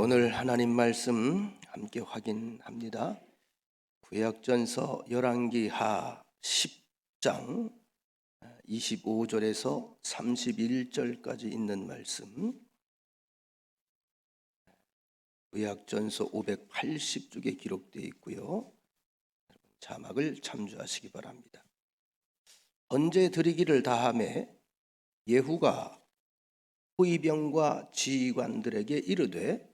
오늘 하나님 말씀 함께 확인합니다. 구약전서 열왕기하 10장 25절에서 31절까지 있는 말씀, 구약전서 580쪽에 기록되어 있고요. 자막을 참조하시기 바랍니다. 번제 드리기를 다하매 예후가 호위병과 지휘관들에게 이르되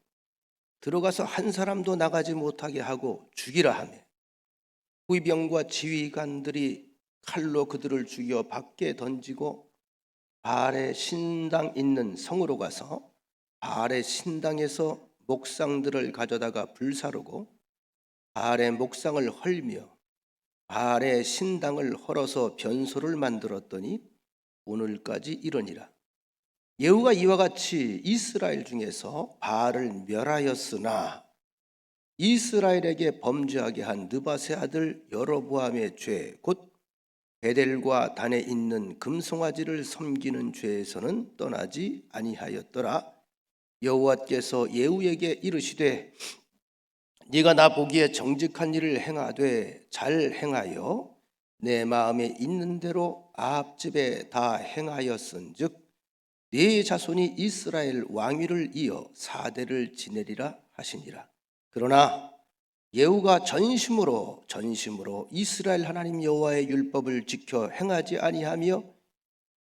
들어가서 한 사람도 나가지 못하게 하고 죽이라 하며, 호위병과 지휘관들이 칼로 그들을 죽여 밖에 던지고 바알의 신당 있는 성으로 가서 바알의 신당에서 목상들을 가져다가 불사르고 바알의 목상을 헐며 바알의 신당을 헐어서 변소를 만들었더니 오늘까지 이러니라. 예후가 이와 같이 이스라엘 중에서 바알을 멸하였으나 이스라엘에게 범죄하게 한 느밧의 아들 여로보암의 죄, 곧 베델과 단에 있는 금송아지를 섬기는 죄에서는 떠나지 아니하였더라. 여호와께서 예후에게 이르시되 네가 나 보기에 정직한 일을 행하되 잘 행하여 내 마음에 있는 대로 아합 집에 다 행하였은즉 네 자손이 이스라엘 왕위를 이어 4대를 지내리라 하시니라. 그러나 예후가 전심으로 이스라엘 하나님 여호와의 율법을 지켜 행하지 아니하며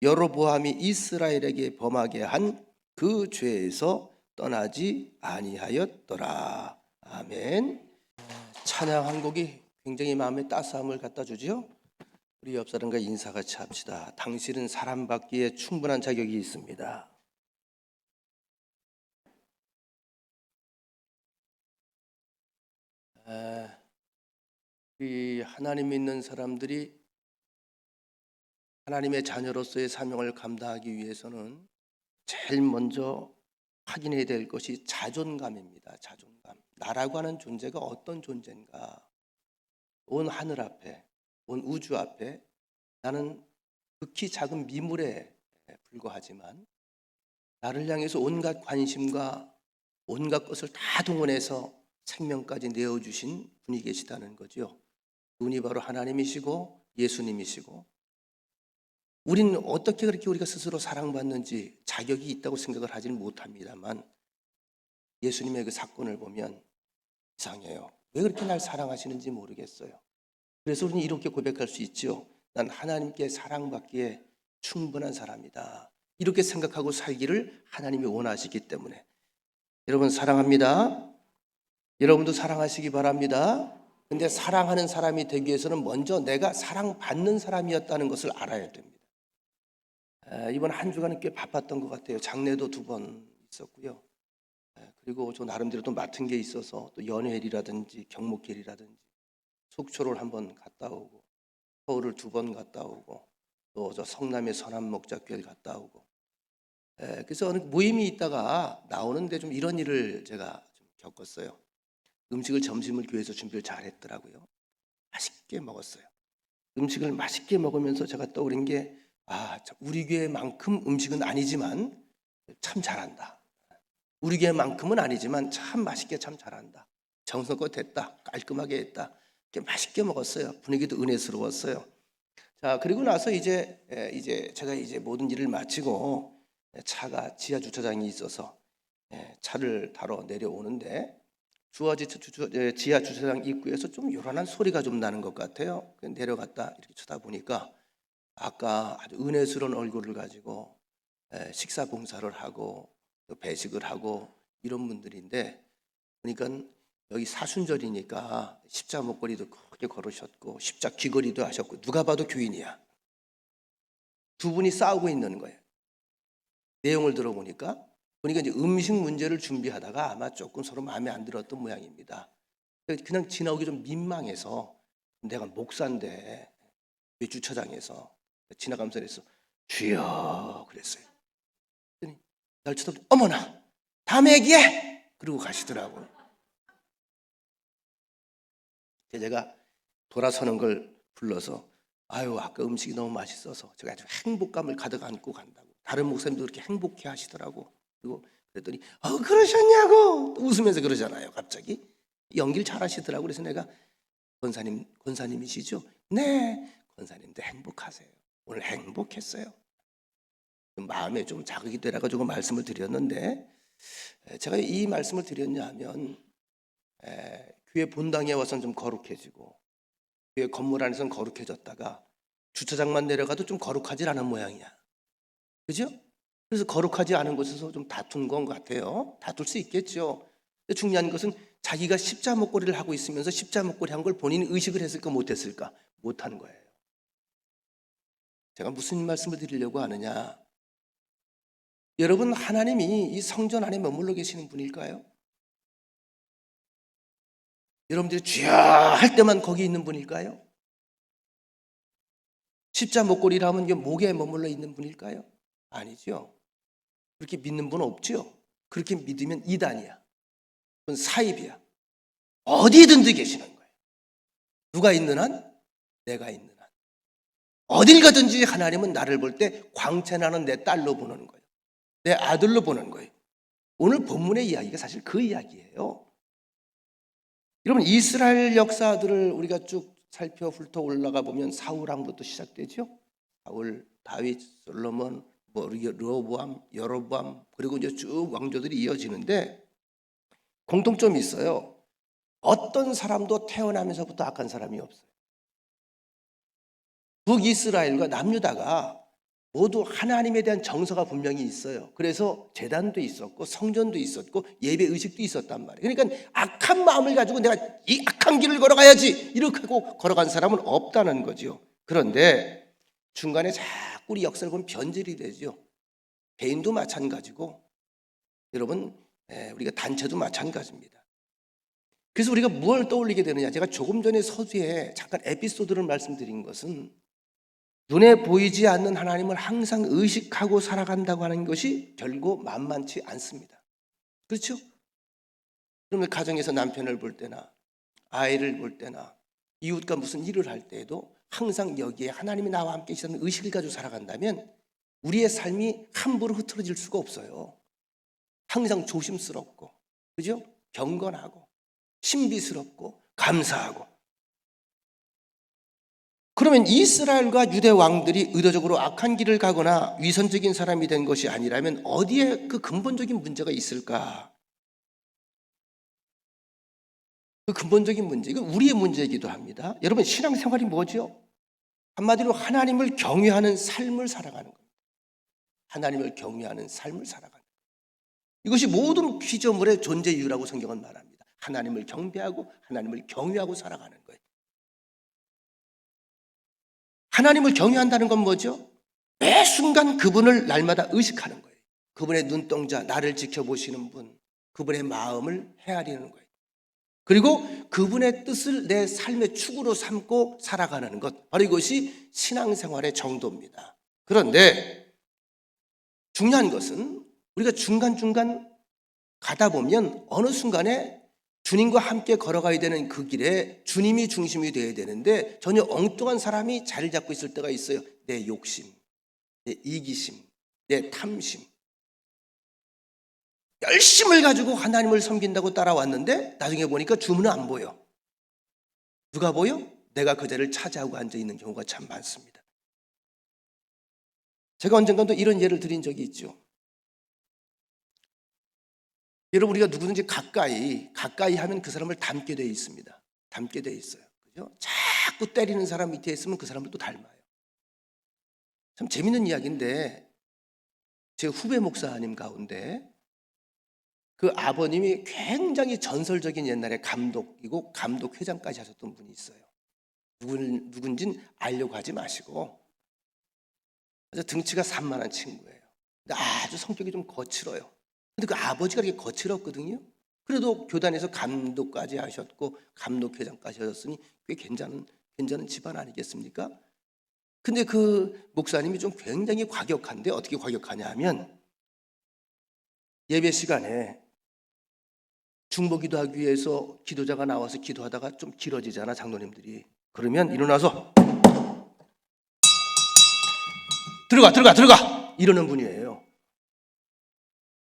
여로보암이 이스라엘에게 범하게 한 그 죄에서 떠나지 아니하였더라. 아멘. 찬양 한 곡이 굉장히 마음에 따스함을 갖다 주지요. 우리 옆 사람과 인사 같이 합시다. 당신은 사랑받기에 충분한 자격이 있습니다. 우리 하나님 믿는 사람들이 하나님의 자녀로서의 사명을 감당하기 위해서는 제일 먼저 확인해야 될 것이 자존감입니다. 자존감. 나라고 하는 존재가 어떤 존재인가. 온 하늘 앞에, 온 우주 앞에 나는 극히 작은 미물에 불과하지만 나를 향해서 온갖 관심과 온갖 것을 다 동원해서 생명까지 내어주신 분이 계시다는 거죠. 그분이 바로 하나님이시고 예수님이시고, 우리는 어떻게 그렇게 우리가 스스로 사랑받는지 자격이 있다고 생각을 하지는 못합니다만 예수님의 그 사건을 보면 이상해요. 왜 그렇게 날 사랑하시는지 모르겠어요. 그래서 우리는 이렇게 고백할 수 있죠. 난 하나님께 사랑받기에 충분한 사람이다. 이렇게 생각하고 살기를 하나님이 원하시기 때문에. 여러분 사랑합니다. 여러분도 사랑하시기 바랍니다. 근데 사랑하는 사람이 되기 위해서는 먼저 내가 사랑받는 사람이었다는 것을 알아야 됩니다. 이번 한 주간은 꽤 바빴던 것 같아요. 장례도 2번 있었고요. 그리고 저 나름대로 또 맡은 게 있어서 또 연회일이라든지 경목일이라든지 속초를 한번 갔다 오고 서울을 2번 갔다 오고 또 저 성남의 선한목자교회를 갔다 오고, 그래서 어느 모임이 있다가 나오는데 좀 이런 일을 제가 좀 겪었어요. 음식을 점심을 교회에서 준비를 잘했더라고요. 맛있게 먹었어요. 음식을 맛있게 먹으면서 제가 떠오른 게 우리 교회만큼 음식은 아니지만 참 잘한다. 우리 교회만큼은 아니지만 참 맛있게 참 잘한다. 정성껏 했다. 깔끔하게 했다. 이렇게 맛있게 먹었어요. 분위기도 은혜스러웠어요. 자, 그리고 나서 이제 제가 모든 일을 마치고 차가 지하 주차장이 있어서 차를 타러 내려오는데 지하 주차장 입구에서 좀 요란한 소리가 좀 나는 것 같아요. 내려갔다 이렇게 쳐다보니까 아까 아주 은혜스러운 얼굴을 가지고 식사 봉사를 하고 또 배식을 하고 이런 분들인데, 그러니까 여기 사순절이니까 십자 목걸이도 크게 걸으셨고 십자 귀걸이도 하셨고 누가 봐도 교인이야. 2분이 싸우고 있는 거예요. 내용을 들어보니까 이제 음식 문제를 준비하다가 아마 조금 서로 마음에 안 들었던 모양입니다. 그냥 지나오기 좀 민망해서 내가 목사인데 왜 주차장에서 지나가면서 그랬어. 주여 그랬어요. 그랬더니 날 쳐다보고 어머나 다음에 얘기해 그러고 가시더라고요. 제가 돌아서는 걸 불러서 아까 음식이 너무 맛있어서 제가 아주 행복감을 가득 안고 간다고. 다른 목사님도 그렇게 행복해 하시더라고. 그리고 그랬더니 그러셨냐고 웃으면서 그러잖아요. 갑자기 연기를 잘하시더라고. 그래서 내가 권사님이시죠? 네, 권사님도 행복하세요. 오늘 행복했어요. 마음에 좀 자극이 되라가지고 말씀을 드렸는데, 제가 이 말씀을 드렸냐 하면 교회 본당에 와서는 좀 거룩해지고 교회 건물 안에서는 거룩해졌다가 주차장만 내려가도 좀 거룩하지 않은 모양이야. 그죠? 그래서 거룩하지 않은 곳에서 좀 다툰 건 같아요. 다툴 수 있겠죠. 근데 중요한 것은 자기가 십자 목걸이를 하고 있으면서 십자 목걸이 한 걸 본인이 의식을 했을까 못했을까? 못한 거예요. 제가 무슨 말씀을 드리려고 하느냐, 여러분, 하나님이 이 성전 안에 머물러 계시는 분일까요? 여러분들이 주여 할 때만 거기 있는 분일까요? 십자 목걸이라면 이게 목에 머물러 있는 분일까요? 아니죠. 그렇게 믿는 분 없죠. 그렇게 믿으면 이단이야. 그건 사입이야. 어디든지 계시는 거예요. 누가 있는 한? 내가 있는 한. 어딜 가든지 하나님은 나를 볼 때 광채나는 내 딸로 보는 거예요. 내 아들로 보는 거예요. 오늘 본문의 이야기가 사실 그 이야기예요. 여러분, 이스라엘 역사들을 우리가 쭉 살펴 훑어 올라가 보면 사울왕부터 시작되죠. 사울, 다윗, 솔로몬, 르호보암, 여로보암, 그리고 이제 쭉 왕조들이 이어지는데 공통점이 있어요. 어떤 사람도 태어나면서부터 악한 사람이 없어요. 북이스라엘과 남유다가 모두 하나님에 대한 정서가 분명히 있어요. 그래서 제단도 있었고 성전도 있었고 예배 의식도 있었단 말이에요. 그러니까 악한 마음을 가지고 내가 이 악한 길을 걸어가야지 이렇게 하고 걸어간 사람은 없다는 거죠. 그런데 중간에 자꾸 우리 역사를 보면 변질이 되죠. 개인도 마찬가지고 여러분, 우리가 단체도 마찬가지입니다. 그래서 우리가 무엇을 떠올리게 되느냐, 제가 조금 전에 서두에 잠깐 에피소드를 말씀드린 것은 눈에 보이지 않는 하나님을 항상 의식하고 살아간다고 하는 것이 결국 만만치 않습니다. 그렇죠? 그러면 가정에서 남편을 볼 때나 아이를 볼 때나 이웃과 무슨 일을 할 때에도 항상 여기에 하나님이 나와 함께 계시다는 의식을 가지고 살아간다면 우리의 삶이 함부로 흐트러질 수가 없어요. 항상 조심스럽고, 그죠? 경건하고 신비스럽고 감사하고. 그러면 이스라엘과 유대 왕들이 의도적으로 악한 길을 가거나 위선적인 사람이 된 것이 아니라면 어디에 그 근본적인 문제가 있을까? 그 근본적인 문제, 이건 우리의 문제이기도 합니다. 여러분, 신앙생활이 뭐죠? 한마디로 하나님을 경외하는 삶을 살아가는 겁니다. 하나님을 경외하는 삶을 살아가는 겁니다. 이것이 모든 피조물의 존재 이유라고 성경은 말합니다. 하나님을 경배하고 하나님을 경외하고 살아가는 거예요. 하나님을 경외한다는 건 뭐죠? 매 순간 그분을 날마다 의식하는 거예요. 그분의 눈동자, 나를 지켜보시는 분, 그분의 마음을 헤아리는 거예요. 그리고 그분의 뜻을 내 삶의 축으로 삼고 살아가는 것, 바로 이것이 신앙생활의 정도입니다. 그런데 중요한 것은 우리가 중간중간 가다 보면 어느 순간에 주님과 함께 걸어가야 되는 그 길에 주님이 중심이 되어야 되는데 전혀 엉뚱한 사람이 자리를 잡고 있을 때가 있어요. 내 욕심, 내 이기심, 내 탐심. 열심을 가지고 하나님을 섬긴다고 따라왔는데 나중에 보니까 주문은 안 보여. 누가 보여? 내가 그 자리를 차지하고 앉아있는 경우가 참 많습니다. 제가 언젠가 또 이런 예를 드린 적이 있죠. 여러분, 우리가 누구든지 가까이 하면 그 사람을 닮게 되어 있습니다. 닮게 되어 있어요. 그죠? 자꾸 때리는 사람 밑에 있으면 그 사람을 또 닮아요. 참 재밌는 이야기인데 제 후배 목사님 가운데 그 아버님이 굉장히 전설적인 옛날에 감독이고 감독회장까지 하셨던 분이 있어요. 누군진 알려고 하지 마시고 아주 등치가 산만한 친구예요. 근데 아주 성격이 좀 거칠어요. 근데 그 아버지가 이렇게 거칠었거든요. 그래도 교단에서 감독까지 하셨고 감독회장까지 하셨으니 꽤 괜찮은 집안 아니겠습니까? 근데 그 목사님이 좀 굉장히 과격한데 어떻게 과격하냐 하면 예배 시간에 중보기도하기 위해서 기도자가 나와서 기도하다가 좀 길어지잖아, 장로님들이. 그러면 일어나서 들어가 이러는 분이에요.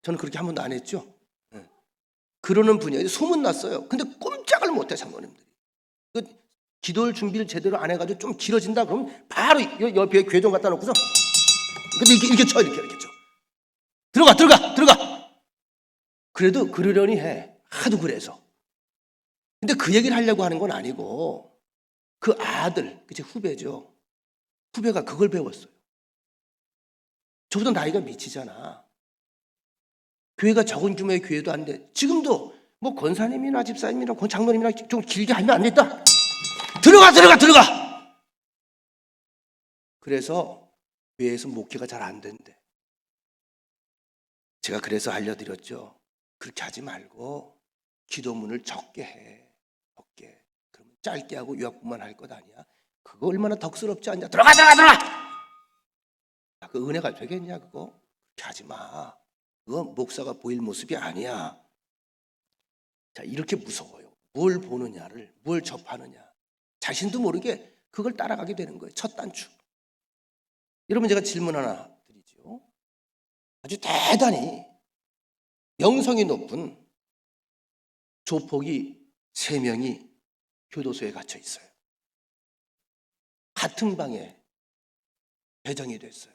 저는 그렇게 한 번도 안 했죠. 예. 그러는 분이에요. 소문났어요. 근데 꼼짝을 못해 장로님들이. 그 기도를 준비를 제대로 안 해가지고 좀 길어진다 그러면 바로 옆에 괴종 갖다 놓고서 근데 이렇게 쳐 이렇게 쳐. 들어가. 그래도 그러려니 해. 하도 그래서. 근데 그 얘기를 하려고 하는 건 아니고 그 아들, 그치 후배죠. 후배가 그걸 배웠어요. 저보다 나이가 미치잖아. 교회가 적은 규모의 교회도 안 돼. 지금도 뭐 권사님이나 집사님이나 장로님이나 좀 길게 하면 안 됐다. 들어가. 그래서 교회에서 목회가 잘 안 된대. 제가 그래서 알려드렸죠. 그렇게 하지 말고 기도문을 적게 해. 적게. 그러면 짧게 하고 요약부만 할 것 아니야. 그거 얼마나 덕스럽지 않냐. 들어가. 그 은혜가 되겠냐 그거. 그렇게 하지 마. 그거 목사가 보일 모습이 아니야. 자, 이렇게 무서워요. 뭘 보느냐를, 뭘 접하느냐. 자신도 모르게 그걸 따라가게 되는 거예요. 첫 단추. 여러분 제가 질문 하나 드리죠. 아주 대단히 명성이 높은 조폭이 3명이 교도소에 갇혀 있어요. 같은 방에 배정이 됐어요.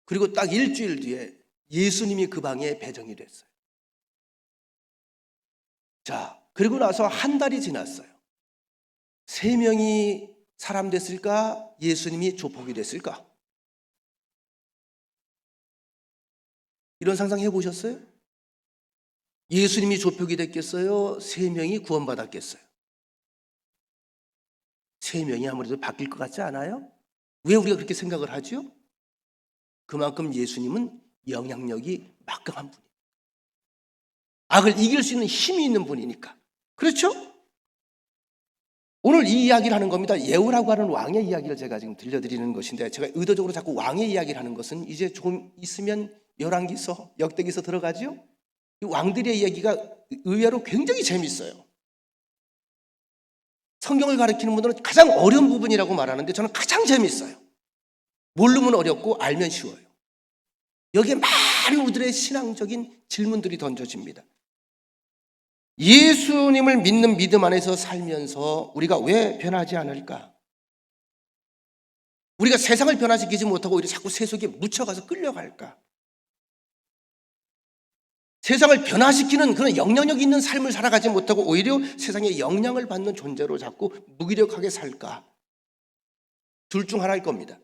그리고 딱 일주일 뒤에 예수님이 그 방에 배정이 됐어요. 자, 그리고 나서 한 달이 지났어요. 3명이 사람 됐을까? 예수님이 조폭이 됐을까? 이런 상상 해보셨어요? 예수님이 조폭이 됐겠어요? 3명이 구원받았겠어요? 3명이 아무래도 바뀔 것 같지 않아요? 왜 우리가 그렇게 생각을 하죠? 그만큼 예수님은 영향력이 막강한 분이에요. 악을 이길 수 있는 힘이 있는 분이니까. 그렇죠? 오늘 이 이야기를 하는 겁니다. 예후라고 하는 왕의 이야기를 제가 지금 들려드리는 것인데, 제가 의도적으로 자꾸 왕의 이야기를 하는 것은 이제 조금 있으면 열왕기서, 역대기서 들어가죠. 이 왕들의 이야기가 의외로 굉장히 재밌어요. 성경을 가르치는 분들은 가장 어려운 부분이라고 말하는데 저는 가장 재밌어요. 모르면 어렵고 알면 쉬워요. 여기에 많은 우리들의 신앙적인 질문들이 던져집니다. 예수님을 믿는 믿음 안에서 살면서 우리가 왜 변하지 않을까? 우리가 세상을 변화시키지 못하고 오히려 자꾸 세속에 묻혀가서 끌려갈까? 세상을 변화시키는 그런 영향력 있는 삶을 살아가지 못하고 오히려 세상에 영향을 받는 존재로 자꾸 무기력하게 살까? 둘 중 하나일 겁니다.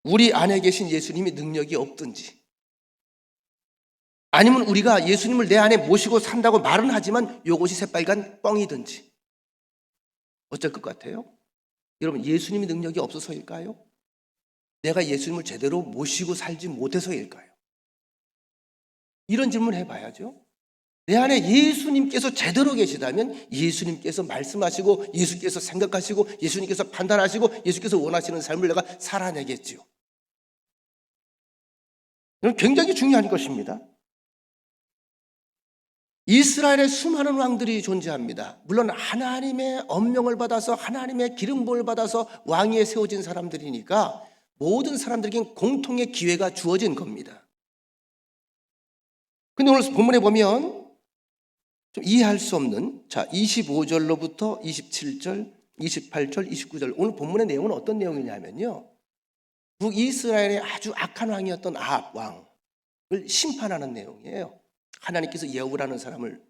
우리 안에 계신 예수님이 능력이 없든지, 아니면 우리가 예수님을 내 안에 모시고 산다고 말은 하지만 요것이 새빨간 뻥이든지. 어쩔 것 같아요? 여러분, 예수님이 능력이 없어서일까요? 내가 예수님을 제대로 모시고 살지 못해서일까요? 이런 질문을 해봐야죠. 내 안에 예수님께서 제대로 계시다면 예수님께서 말씀하시고 예수께서 생각하시고 예수님께서 판단하시고 예수께서 원하시는 삶을 내가 살아내겠지요. 이건 굉장히 중요한 것입니다. 이스라엘에 수많은 왕들이 존재합니다. 물론 하나님의 엄명을 받아서 하나님의 기름부음을 받아서 왕위에 세워진 사람들이니까 모든 사람들에게 공통의 기회가 주어진 겁니다. 근데 오늘 본문에 보면 좀 이해할 수 없는 25절로부터 27절, 28절, 29절 오늘 본문의 내용은 어떤 내용이냐면요. 북이스라엘의 아주 악한 왕이었던 아합 왕을 심판하는 내용이에요. 하나님께서 예후라는 사람을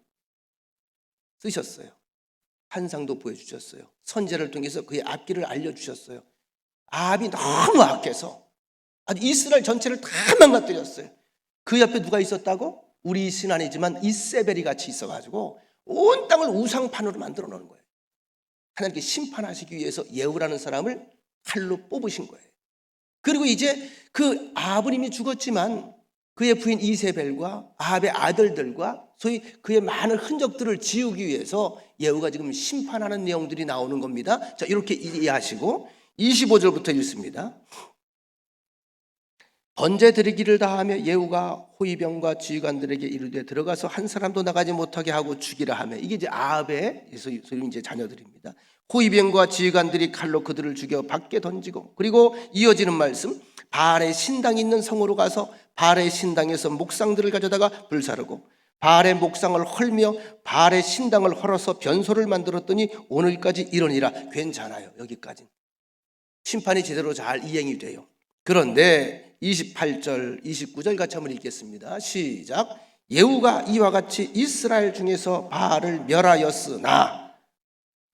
쓰셨어요. 환상도 보여주셨어요. 선제를 통해서 그의 앞길을 알려주셨어요. 아합이 너무 악해서 아주 이스라엘 전체를 다 망가뜨렸어요. 그 옆에 누가 있었다고? 우리 신앙이지만 이세벨이 같이 있어가지고 온 땅을 우상판으로 만들어 놓은 거예요. 하나님께 심판하시기 위해서 예후라는 사람을 칼로 뽑으신 거예요. 그리고 이제 그 아합은 죽었지만 그의 부인 이세벨과 아합의 아들들과 소위 그의 많은 흔적들을 지우기 위해서 예후가 지금 심판하는 내용들이 나오는 겁니다. 자, 이렇게 이해하시고 25절부터 읽습니다. 번제 드리기를 다하며 예후가 호위병과 지휘관들에게 이르되 들어가서 한 사람도 나가지 못하게 하고 죽이라 하며, 이게 이제 아합의 소위 이제 자녀들입니다. 호위병과 지휘관들이 칼로 그들을 죽여 밖에 던지고, 그리고 이어지는 말씀, 바알의 신당이 있는 성으로 가서 바알의 신당에서 목상들을 가져다가 불사르고 바알의 목상을 헐며 바알의 신당을 헐어서 변소를 만들었더니 오늘까지 이러니라. 괜찮아요. 여기까지 심판이 제대로 잘 이행이 돼요. 그런데 28절 29절 같이 한번 읽겠습니다. 시작. 예후가 이와 같이 이스라엘 중에서 바알을 멸하였으나,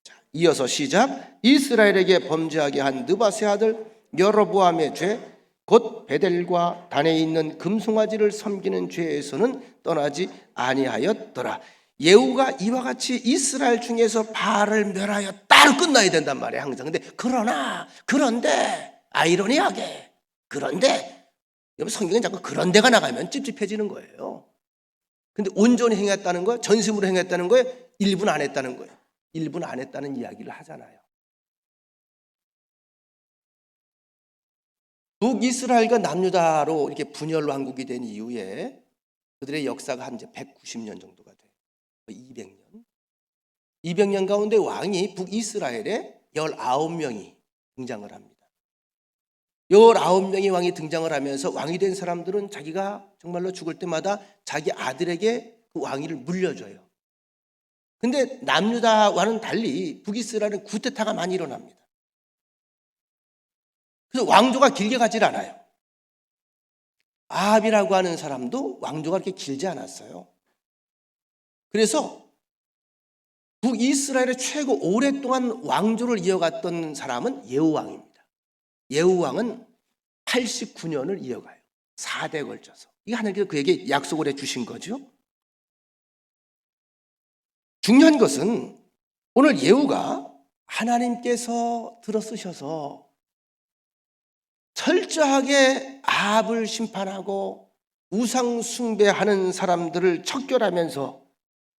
자, 이어서 시작. 이스라엘에게 범죄하게 한 느바세 아들 여로보암의 죄 곧 베델과 단에 있는 금송아지를 섬기는 죄에서는 떠나지 아니하였더라. 예후가 이와 같이 이스라엘 중에서 바알을 멸하였다로 끝나야 된단 말이에요, 항상. 근데 그런데 아이러니하게, 그런데 여러분, 성경에 자꾸 그런데가 나가면 찝찝해지는 거예요. 근데 온전히 행했다는 거, 전심으로 행했다는 거에 1분 안 했다는 거예요. 1분 안 했다는 이야기를 하잖아요. 북이스라엘과 남유다로 이렇게 분열 왕국이 된 이후에 그들의 역사가 한 이제 190년 정도가 돼요. 200년. 200년 가운데 왕이 북이스라엘에 19명이 등장을 합니다. 19명의 왕이 등장을 하면서 왕이 된 사람들은 자기가 정말로 죽을 때마다 자기 아들에게 그 왕위를 물려줘요. 근데 남유다와는 달리 북이스라엘은 쿠데타가 많이 일어납니다. 그래서 왕조가 길게 가질 않아요. 아합이라고 하는 사람도 왕조가 그렇게 길지 않았어요. 그래서 북이스라엘의 최고 오랫동안 왕조를 이어갔던 사람은 예후왕입니다. 예후왕은 89년을 이어가요. 4대에 걸쳐서. 이게 하나님께서 그에게 약속을 해주신 거죠. 중요한 것은 오늘 예후가 하나님께서 들어쓰셔서 철저하게 아합을 심판하고 우상 숭배하는 사람들을 척결하면서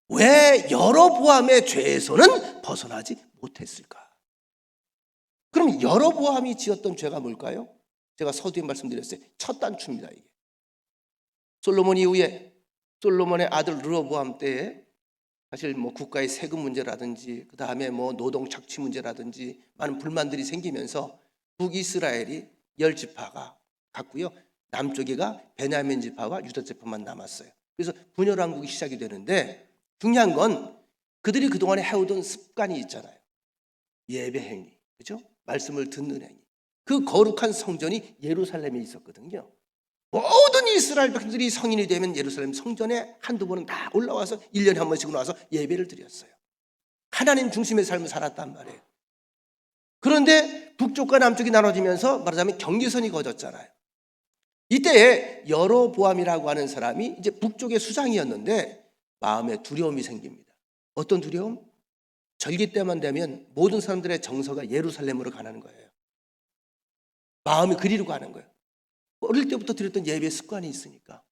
왜 여로보암의 죄에서는 벗어나지 못했을까? 그럼 여로보암이 지었던 죄가 뭘까요? 제가 서두에 말씀드렸어요. 첫 단추입니다. 이게 솔로몬 이후에 솔로몬의 아들 르호보암 때에 사실 뭐 국가의 세금 문제라든지 그 다음에 뭐 노동 착취 문제라든지 많은 불만들이 생기면서 북이스라엘이 10지파가 갔고요. 남쪽에가 베냐민 지파와 유다 지파만 남았어요. 그래서 분열 왕국이 시작이 되는데, 중요한 건 그들이 그동안에 해오던 습관이 있잖아요. 예배 행위, 그렇죠? 말씀을 듣는 행위. 그 거룩한 성전이 예루살렘에 있었거든요. 모든 이스라엘 백성들이 성인이 되면 예루살렘 성전에 한두 번은 다 올라와서 1년에 한 번씩은 와서 예배를 드렸어요. 하나님 중심의 삶을 살았단 말이에요. 그런데 북쪽과 남쪽이 나눠지면서 말하자면 경계선이 거졌잖아요. 이때에 여로보암이라고 하는 사람이 이제 북쪽의 수장이었는데 마음에 두려움이 생깁니다. 어떤 두려움? 절기 때만 되면 모든 사람들의 정서가 예루살렘으로 가는 거예요. 마음이 그리로 가는 거예요. 어릴 때부터 드렸던 예배 습관이 있으니까,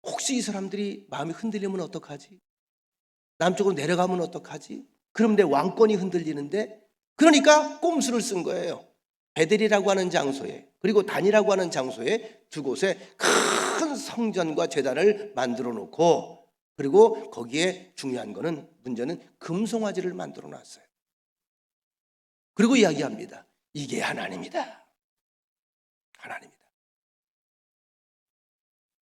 혹시 이 사람들이 마음이 흔들리면 어떡하지? 남쪽으로 내려가면 어떡하지? 그럼 내 왕권이 흔들리는데, 그러니까 꼼수를 쓴 거예요. 베델이라고 하는 장소에, 그리고 단이라고 하는 장소에 두 곳에 큰 성전과 제단을 만들어 놓고, 그리고 거기에 중요한 거는, 문제는 금송아지를 만들어 놨어요. 그리고 이야기합니다. 이게 하나님이다. 하나님이다.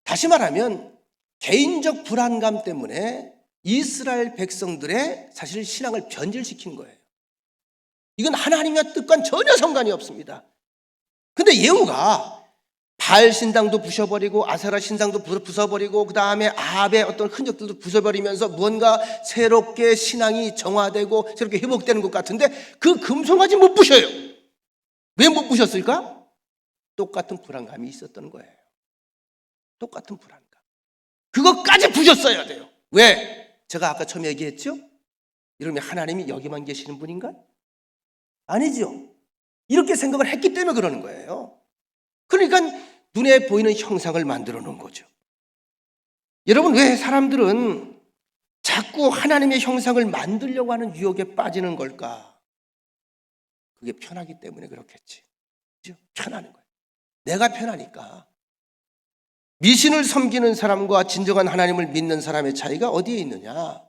다시 말하면 개인적 불안감 때문에 이스라엘 백성들의 사실 신앙을 변질시킨 거예요. 이건 하나님의 뜻과는 전혀 상관이 없습니다. 근데 예후가 바알 신당도 부셔버리고 아세라 신당도 부숴버리고 그 다음에 아합의 어떤 흔적들도 부숴버리면서 무언가 새롭게 신앙이 정화되고 새롭게 회복되는 것 같은데 그 금송아지 못 부셔요. 왜 못 부셨을까? 똑같은 불안감이 있었던 거예요. 똑같은 불안감. 그것까지 부셨어야 돼요. 왜? 제가 아까 처음에 얘기했죠? 이러면 하나님이 여기만 계시는 분인가? 아니죠. 이렇게 생각을 했기 때문에 그러는 거예요. 그러니까 눈에 보이는 형상을 만들어 놓은 거죠. 여러분, 왜 사람들은 자꾸 하나님의 형상을 만들려고 하는 유혹에 빠지는 걸까? 그게 편하기 때문에 그렇겠지. 그렇죠? 편하는 거예요. 내가 편하니까. 미신을 섬기는 사람과 진정한 하나님을 믿는 사람의 차이가 어디에 있느냐?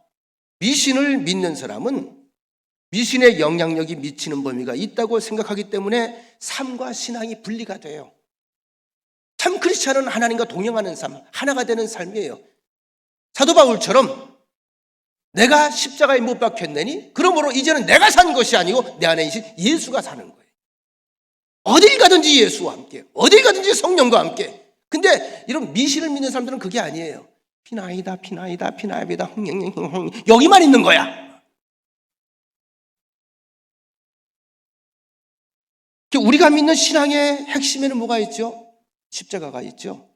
미신을 믿는 사람은 미신의 영향력이 미치는 범위가 있다고 생각하기 때문에 삶과 신앙이 분리가 돼요. 참 크리스찬은 하나님과 동행하는 삶, 하나가 되는 삶이에요. 사도 바울처럼 내가 십자가에 못 박혔느니 그러므로 이제는 내가 산 것이 아니고 내 안에 계신 예수가 사는 거예요. 어딜 가든지 예수와 함께, 어딜 가든지 성령과 함께. 근데 이런 미신을 믿는 사람들은 그게 아니에요. 피나이다 피나이다 피나이다 흥 여기만 있는 거야. 우리가 믿는 신앙의 핵심에는 뭐가 있죠? 십자가가 있죠.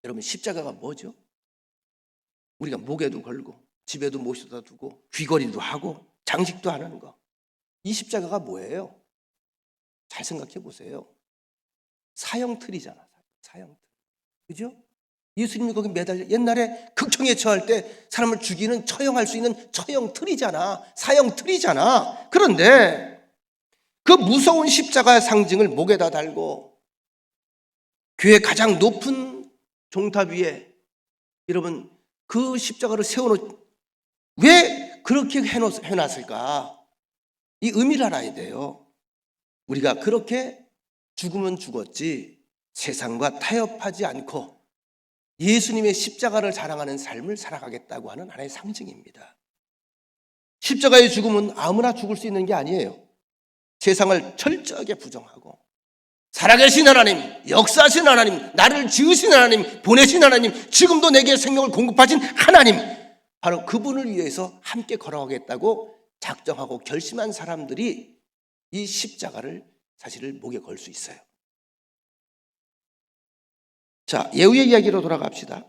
여러분, 십자가가 뭐죠? 우리가 목에도 걸고 집에도 모셔다 두고 귀걸이도 하고 장식도 하는 거. 이 십자가가 뭐예요? 잘 생각해 보세요. 사형틀이잖아. 사형틀. 그죠? 예수님이 거기 매달려, 옛날에 극형에 처할 때 사람을 죽이는, 처형할 수 있는 처형틀이잖아. 사형틀이잖아. 그런데 그 무서운 십자가의 상징을 목에다 달고 교회 가장 높은 종탑 위에 여러분 그 십자가를 세워놓, 왜 그렇게 해놨을까? 이 의미를 알아야 돼요. 우리가 그렇게 죽으면 죽었지 세상과 타협하지 않고 예수님의 십자가를 자랑하는 삶을 살아가겠다고 하는 하나의 상징입니다. 십자가의 죽음은 아무나 죽을 수 있는 게 아니에요. 세상을 철저하게 부정하고 살아계신 하나님, 역사하신 하나님, 나를 지으신 하나님, 보내신 하나님, 지금도 내게 생명을 공급하신 하나님, 바로 그분을 위해서 함께 걸어가겠다고 작정하고 결심한 사람들이 이 십자가를 사실을 목에 걸 수 있어요. 자, 예후의 이야기로 돌아갑시다.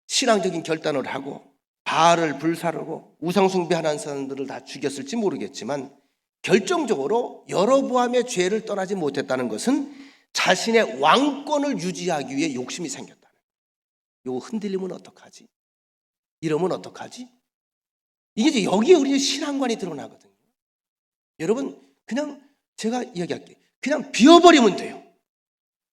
신앙적인 결단을 하고 바알을 불사르고 우상숭배하는 사람들을 다 죽였을지 모르겠지만 결정적으로 여로보암의 죄를 떠나지 못했다는 것은 자신의 왕권을 유지하기 위해 욕심이 생겼다는 거예요. 이거 흔들리면 어떡하지? 이러면 어떡하지? 이게 이제 여기에 우리의 신앙관이 드러나거든요. 여러분, 그냥 제가 이야기할게요. 그냥 비워버리면 돼요.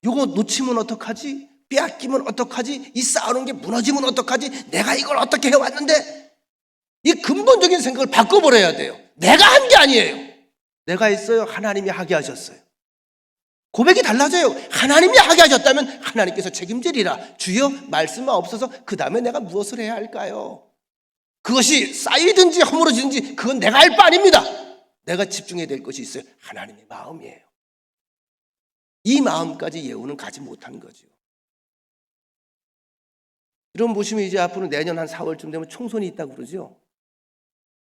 이거 놓치면 어떡하지? 빼앗기면 어떡하지? 이 쌓아놓은 게 무너지면 어떡하지? 내가 이걸 어떻게 해왔는데? 이 근본적인 생각을 바꿔버려야 돼요. 내가 한 게 아니에요. 내가 했어요. 하나님이 하게 하셨어요. 고백이 달라져요. 하나님이 하게 하셨다면 하나님께서 책임지리라. 주여 말씀만 없어서 그 다음에 내가 무엇을 해야 할까요? 그것이 쌓이든지 허물어지든지 그건 내가 할 바 아닙니다. 내가 집중해야 될 것이 있어요. 하나님의 마음이에요. 이 마음까지 예후는 가지 못한 거죠. 이런 보시면 이제 앞으로 내년 한 4월쯤 되면 총선이 있다고 그러죠.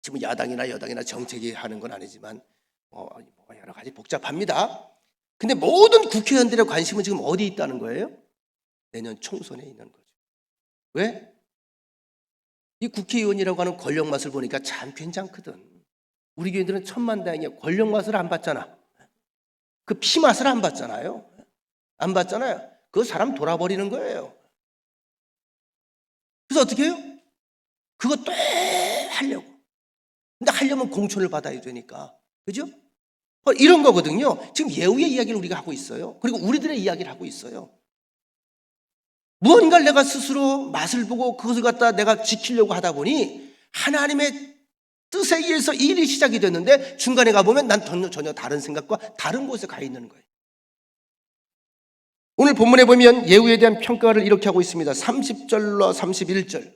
지금 야당이나 여당이나 정책이 하는 건 아니지만 여러 가지 복잡합니다. 근데 모든 국회의원들의 관심은 지금 어디 있다는 거예요? 내년 총선에 있는 거죠. 왜? 이 국회의원이라고 하는 권력 맛을 보니까 참 괜찮거든. 우리 교인들은 천만다행이야. 권력 맛을 안 봤잖아. 그 피 맛을 안 봤잖아요. 안 봤잖아요. 그 사람 돌아버리는 거예요. 그래서 어떻게 해요? 그거 또 하려고. 근데 하려면 공천을 받아야 되니까. 그죠? 이런 거거든요. 지금 예후의 이야기를 우리가 하고 있어요. 그리고 우리들의 이야기를 하고 있어요. 무언가를 내가 스스로 맛을 보고 그것을 갖다 내가 지키려고 하다 보니 하나님의 뜻에 의해서 일이 시작이 됐는데 중간에 가보면 난 전혀 다른 생각과 다른 곳에 가 있는 거예요. 오늘 본문에 보면 예후에 대한 평가를 이렇게 하고 있습니다. 30절로 31절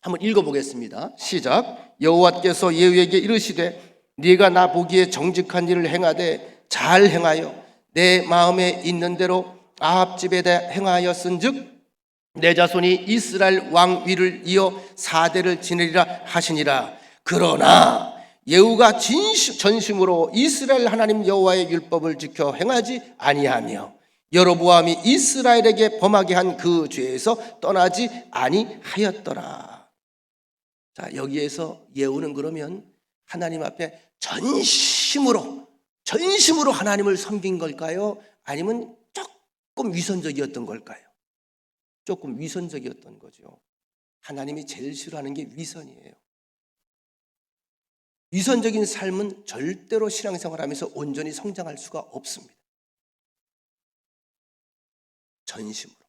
한번 읽어보겠습니다. 시작. 여호와께서 예후에게 이르시되 네가 나 보기에 정직한 일을 행하되 잘 행하여 내 마음에 있는 대로 아합 집에 대해 행하였은즉 내 자손이 이스라엘 왕 위를 이어 4대를 지내리라 하시니라. 그러나 예후가 전심으로 이스라엘 하나님 여호와의 율법을 지켜 행하지 아니하며 여로보암이 이스라엘에게 범하게 한 그 죄에서 떠나지 아니하였더라. 자, 여기에서 예후는 그러면 하나님 앞에 전심으로 하나님을 섬긴 걸까요? 아니면 조금 위선적이었던 걸까요? 조금 위선적이었던 거죠. 하나님이 제일 싫어하는 게 위선이에요. 위선적인 삶은 절대로 신앙생활하면서 온전히 성장할 수가 없습니다. 전심으로.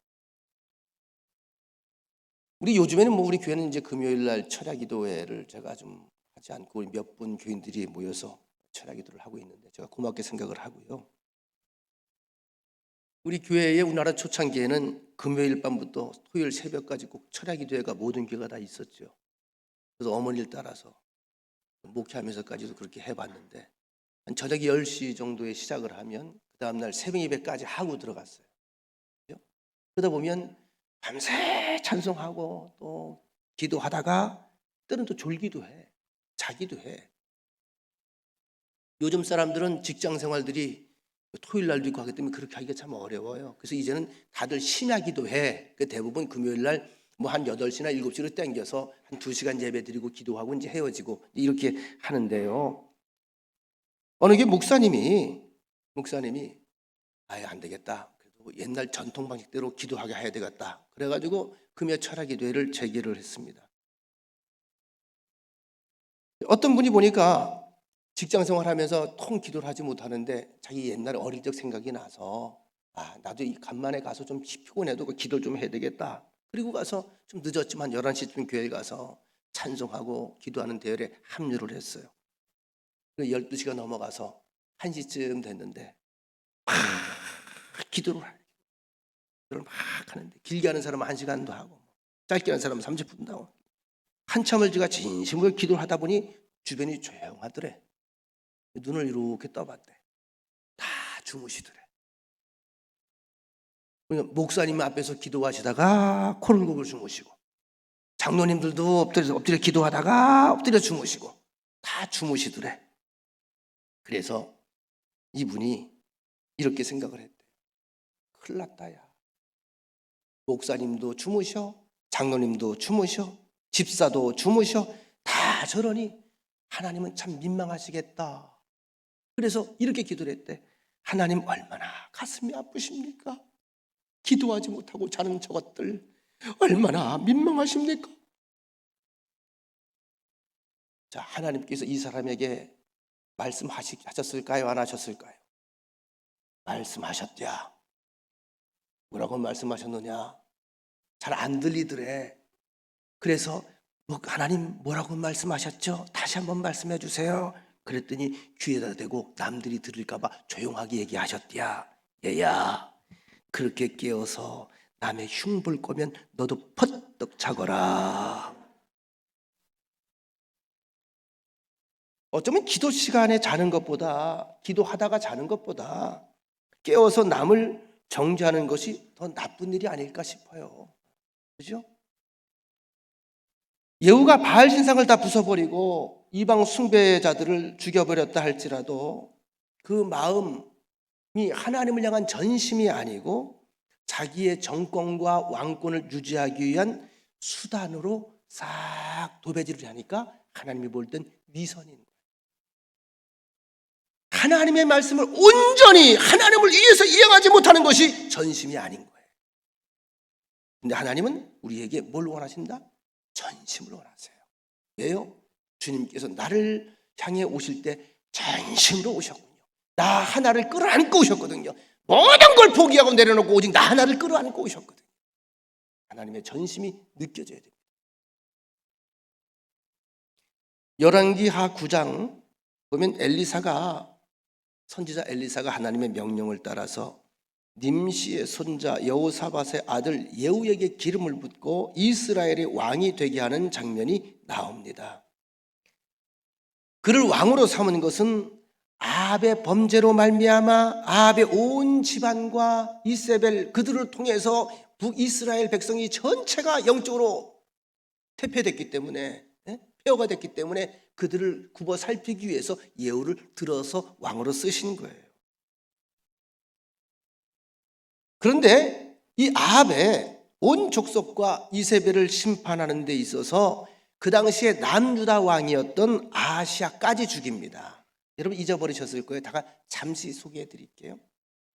우리 요즘에는 우리 교회는 이제 금요일 날 철야기도회를 제가 좀 하지 않고 우리 몇 분 교인들이 모여서 철야기도를 하고 있는데 제가 고맙게 생각을 하고요. 우리 교회의 우리나라 초창기에는 금요일 밤부터 토요일 새벽까지 꼭 철야기도회가 모든 교회가 다 있었죠. 그래서 어머니를 따라서 목회하면서까지도 그렇게 해봤는데 한 저녁 10시 정도에 시작을 하면 그 다음날 새벽 예배까지 하고 들어갔어요. 그러다 보면 밤새 찬송하고 또 기도하다가 때는 또 졸기도 해. 자기도 해. 요즘 사람들은 직장 생활들이 토요일 날도 있고 하기 때문에 그렇게 하기가 참 어려워요. 그래서 이제는 다들 심야기도 해. 대부분 금요일 날 뭐 한 8시나 7시로 땡겨서 한 2시간 예배 드리고 기도하고 이제 헤어지고 이렇게 하는데요. 어느 게 목사님이 아예 안 되겠다. 그래도 옛날 전통 방식대로 기도하게 해야 되겠다. 그래가지고 금요 철야기도회를 제기를 했습니다. 어떤 분이 보니까 직장 생활하면서 통 기도를 하지 못하는데 자기 옛날에 어릴 적 생각이 나서 나도 간만에 가서 좀 피곤해도 기도를 좀 해야 되겠다. 그리고 가서 좀 늦었지만 11시쯤 교회에 가서 찬송하고 기도하는 대열에 합류를 했어요. 12시가 넘어가서 1시쯤 됐는데 막 기도를 막 하는데 길게 하는 사람은 1시간도 하고 짧게 하는 사람은 30분도 하고 한참을 제가 진심으로 기도를 하다 보니 주변이 조용하더래. 눈을 이렇게 떠봤대. 다 주무시더래. 그러니까 목사님 앞에서 기도하시다가 코를 골고 주무시고 장로님들도 엎드려 기도하다가 엎드려 주무시고 다 주무시더래. 그래서 이분이 이렇게 생각을 했대. 큰일 났다 야. 목사님도 주무셔, 장로님도 주무셔, 집사도 주무셔. 다 저러니 하나님은 참 민망하시겠다. 그래서 이렇게 기도를 했대. 하나님 얼마나 가슴이 아프십니까? 기도하지 못하고 자는 저것들 얼마나 민망하십니까? 자, 하나님께서 이 사람에게 말씀하셨을까요? 안 하셨을까요? 말씀하셨대야. 뭐라고 말씀하셨느냐? 잘 안 들리더래. 그래서 하나님 뭐라고 말씀하셨죠? 다시 한번 말씀해 주세요. 그랬더니 귀에다 대고 남들이 들을까 봐 조용하게 얘기하셨대야. 얘야, 그렇게 깨어서 남의 흉 볼 거면 너도 퍼뜩 자거라. 어쩌면 기도 시간에 자는 것보다 기도하다가 자는 것보다 깨어서 남을 정죄하는 것이 더 나쁜 일이 아닐까 싶어요. 그죠? 예후가 바알 신상을 다 부숴버리고 이방 숭배자들을 죽여버렸다 할지라도 그 마음이 하나님을 향한 전심이 아니고 자기의 정권과 왕권을 유지하기 위한 수단으로 싹 도배질을 하니까 하나님이 볼 땐 위선인 거예요. 하나님의 말씀을 온전히 하나님을 위해서 이행하지 못하는 것이 전심이 아닌 거예요. 근데 하나님은 우리에게 뭘 원하신다? 전심을 원하세요. 왜요? 주님께서 나를 향해 오실 때 전심으로 오셨군요. 나 하나를 끌어안고 오셨거든요. 모든 걸 포기하고 내려놓고 오직 나 하나를 끌어안고 오셨거든요. 하나님의 전심이 느껴져야 됩니다. 열왕기하 9장 보면 선지자 엘리사가 하나님의 명령을 따라서 님시의 손자 여호사밧의 아들 예후에게 기름을 붓고 이스라엘의 왕이 되게 하는 장면이 나옵니다. 그를 왕으로 삼은 것은 아합의 범죄로 말미암아 아합의 온 집안과 이세벨 그들을 통해서 북이스라엘 백성이 전체가 영적으로 퇴폐됐기 때문에 폐허가 됐기 때문에 그들을 굽어 살피기 위해서 예후를 들어서 왕으로 쓰신 거예요. 그런데 이 아합의 온 족속과 이세벨을 심판하는 데 있어서 그 당시에 남유다 왕이었던 아하시아까지 죽입니다. 여러분 잊어버리셨을 거예요. 다가 잠시 소개해 드릴게요.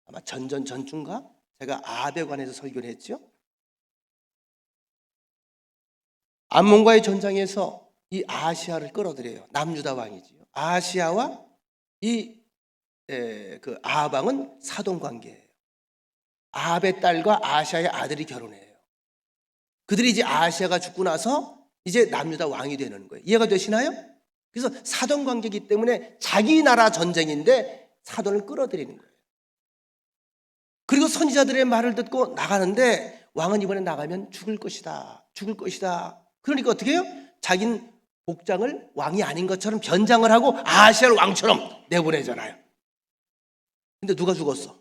아마 전주인가 제가 아합에 관해서 설교를 했죠. 암몬과의 전장에서 이 아하시아를 끌어들여요. 남유다 왕이지요. 아하시아와 그 아합 왕은 사돈 관계예요. 아합의 딸과 아시아의 아들이 결혼해요. 그들이 이제 아시아가 죽고 나서 이제 남유다 왕이 되는 거예요. 이해가 되시나요? 그래서 사돈 관계이기 때문에 자기 나라 전쟁인데 사돈을 끌어들이는 거예요. 그리고 선지자들의 말을 듣고 나가는데 왕은 이번에 나가면 죽을 것이다. 죽을 것이다. 그러니까 어떻게 해요? 자기는 복장을 왕이 아닌 것처럼 변장을 하고 아시아를 왕처럼 내보내잖아요. 근데 누가 죽었어?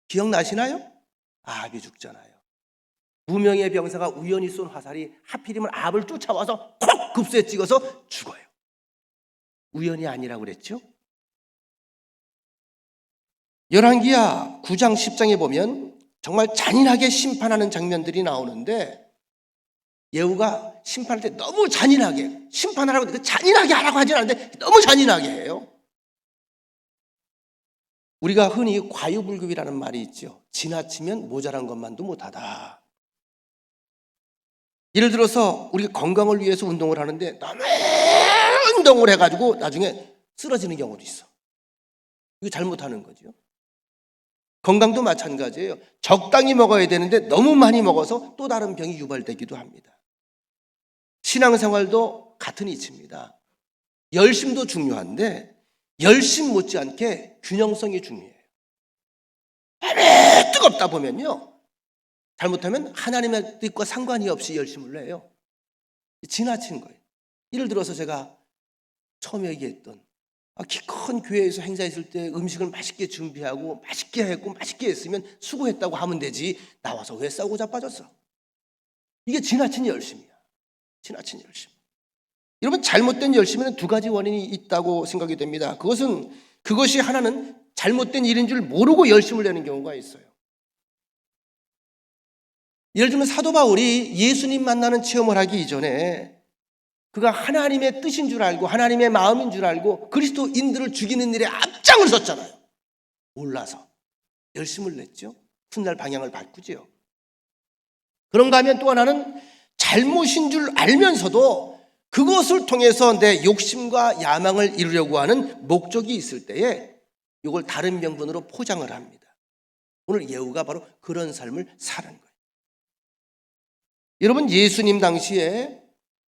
기억나시나요? 아합이 죽잖아요. 무명의 병사가 우연히 쏜 화살이 하필이면 아합을 쫓아와서 콕 급수에 찍어서 죽어요. 우연이 아니라고 그랬죠? 열왕기하 9장 10장에 보면 정말 잔인하게 심판하는 장면들이 나오는데 예후가 심판할 때 너무 잔인하게 심판하라고 잔인하게 하라고 하진 않는데 너무 잔인하게 해요. 우리가 흔히 과유불급이라는 말이 있죠. 지나치면 모자란 것만도 못하다. 예를 들어서 우리 건강을 위해서 운동을 하는데 너무 운동을 해가지고 나중에 쓰러지는 경우도 있어. 이거 잘못하는 거죠. 건강도 마찬가지예요. 적당히 먹어야 되는데 너무 많이 먹어서 또 다른 병이 유발되기도 합니다. 신앙생활도 같은 이치입니다. 열심도 중요한데 열심 못지않게 균형성이 중요해요. 밤에 뜨겁다 보면요, 잘못하면 하나님의 뜻과 상관이 없이 열심을 내요. 지나친 거예요. 예를 들어서 제가 처음에 얘기했던 키 큰 교회에서 행사했을 때 음식을 맛있게 준비하고 맛있게 했고 맛있게 했으면 수고했다고 하면 되지 나와서 왜 싸우고 자빠졌어? 이게 지나친 열심이야. 지나친 열심. 여러분, 잘못된 열심에는 두 가지 원인이 있다고 생각이 됩니다. 그것이 하나는 잘못된 일인 줄 모르고 열심을 내는 경우가 있어요. 예를 들면 사도 바울이 예수님 만나는 체험을 하기 이전에 그가 하나님의 뜻인 줄 알고 하나님의 마음인 줄 알고 그리스도인들을 죽이는 일에 앞장을 섰잖아요. 몰라서 열심을 냈죠. 훗날 방향을 바꾸죠. 그런가 하면 또 하나는 잘못인 줄 알면서도 그것을 통해서 내 욕심과 야망을 이루려고 하는 목적이 있을 때에 이걸 다른 명분으로 포장을 합니다. 오늘 예후가 바로 그런 삶을 사는 거예요. 여러분, 예수님 당시에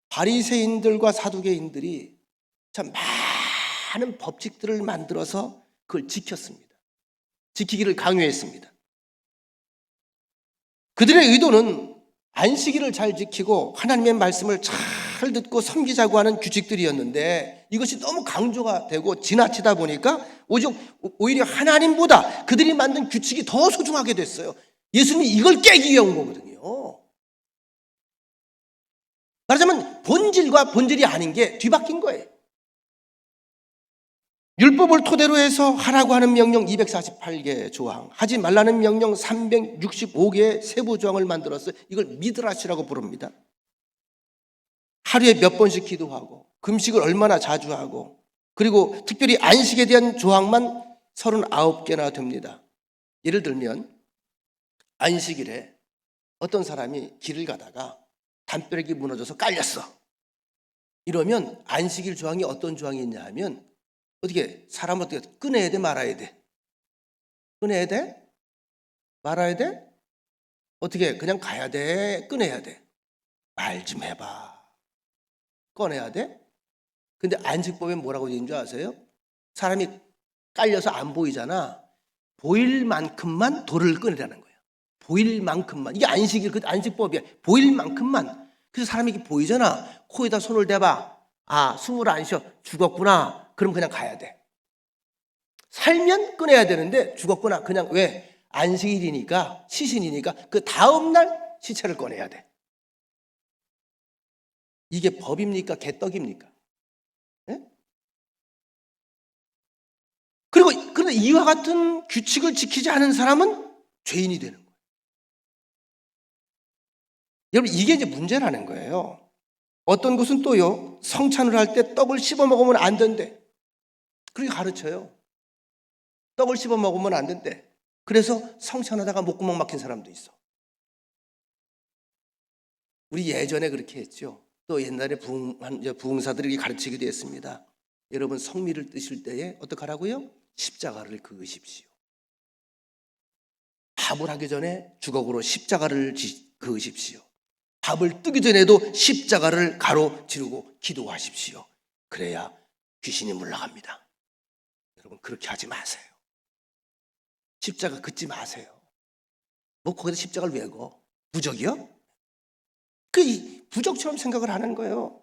바리새인들과 사두개인들이 참 많은 법칙들을 만들어서 그걸 지켰습니다. 지키기를 강요했습니다. 그들의 의도는 안식일을 잘 지키고 하나님의 말씀을 잘 듣고 섬기자고 하는 규칙들이었는데 이것이 너무 강조가 되고 지나치다 보니까 오히려 하나님보다 그들이 만든 규칙이 더 소중하게 됐어요. 예수님이 이걸 깨기 위한 거거든요. 말하자면 본질과 본질이 아닌 게 뒤바뀐 거예요. 율법을 토대로 해서 하라고 하는 명령 248개 조항, 하지 말라는 명령 365개의 세부 조항을 만들었어요. 이걸 미드라시라고 부릅니다. 하루에 몇 번씩 기도하고 금식을 얼마나 자주 하고 그리고 특별히 안식에 대한 조항만 39개나 됩니다. 예를 들면 안식일에 어떤 사람이 길을 가다가 담벼락이 무너져서 깔렸어. 이러면 안식일 조항이 어떤 조항이 있냐 하면 어떻게 사람을 어떻게 꺼내야 돼 말아야 돼? 꺼내야 돼? 말아야 돼? 어떻게 그냥 가야 돼? 꺼내야 돼? 말 좀 해봐. 꺼내야 돼? 근데 안식법에 뭐라고 되어 있는 줄 아세요? 사람이 깔려서 안 보이잖아. 보일 만큼만 돌을 꺼내라는 거예요. 보일 만큼만. 이게 안식일, 그 안식법이야. 보일 만큼만. 그래서 사람이 이게 보이잖아. 코에다 손을 대봐. 아, 숨을 안 쉬어. 죽었구나. 그럼 그냥 가야 돼. 살면 꺼내야 되는데 죽었구나. 그냥 왜? 안식일이니까, 시신이니까 그 다음날 시체를 꺼내야 돼. 이게 법입니까? 개떡입니까? 네? 그런데 이와 같은 규칙을 지키지 않은 사람은 죄인이 되는 거예요. 여러분, 이게 이제 문제라는 거예요. 어떤 곳은 또요, 성찬을 할 때 떡을 씹어 먹으면 안 된대. 그렇게 가르쳐요. 떡을 씹어 먹으면 안 된대. 그래서 성찬하다가 목구멍 막힌 사람도 있어. 우리 예전에 그렇게 했죠. 또 옛날에 부흥사들이 가르치기도 했습니다. 여러분, 성미를 뜨실 때에 어떻게 하라고요? 십자가를 그으십시오. 밥을 하기 전에 주걱으로 십자가를 그으십시오. 밥을 뜨기 전에도 십자가를 가로지르고 기도하십시오. 그래야 귀신이 물러갑니다. 여러분, 그렇게 하지 마세요. 십자가 긋지 마세요. 뭐 거기다 십자가를 왜 그어? 부적이요? 그 부적처럼 생각을 하는 거예요.